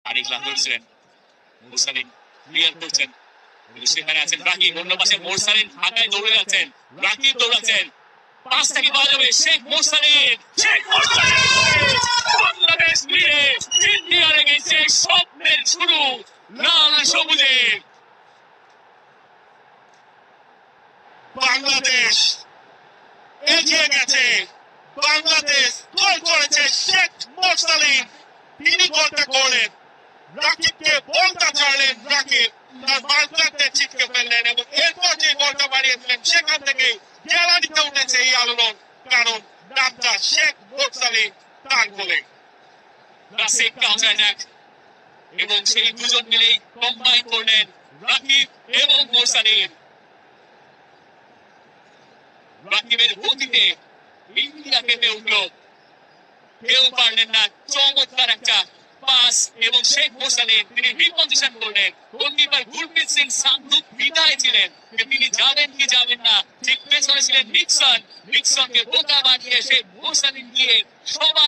আরেক লাভ করেছিলেন মুরসালিন, ক্লিয়ার করছেন, সেখানে আছেন রাকিব, অন্য পাশে মোরসালিন ঢাকায় দৌড়ে যাচ্ছেন, রাকিব দৌড়াচ্ছেন, পাস থেকে পাওয়া যাবে শেখ মোরসালিন, বাংলাদেশ নিয়ে ইন্ডিয়ার এগেইনস্টে স্বপ্নের শুরু লাল সবুজের। বাংলাদেশ এগিয়ে গেছে, বাংলাদেশ গোল করেছে শেখ মোরসালিন, তিনি গোলটা করলেন, রাকিবকে বলটা ছাড়লেন, রাকিব তার মার্কারতে ছিটকে ফেললেন এবং এরপর যে গোলটা বাড়িয়েছিলেন সেখান থেকে গ্যালারিতে উঠেছে এই আলোড়ন, কারণ নামটা শেখ মোরসালিন তার গোলে। ক্লাসিক কাউন্টার অ্যাটাক এবং সেই দুজন মিলেই কম্বাইন করলেন রাকিব এবং মোরসালিন। রাকিবের গতিতে ইন্ডিয়া কেঁপে উঠল, কেউ পারলেন না, চমৎকার একটা পাস এবং শেখ মোরসালিন তিনি রিপজিশন করলেন। গোলকিপার গুরপ্রীত সিং সান্ধু বিদায় ছিলেন, তিনি যাবেন কি যাবেন না, ঠিক পেছনে ছিলেন নিক্সন, নিক্সনকে বোকা বানিয়ে শেখ মোরসালিন গিয়ে সবাই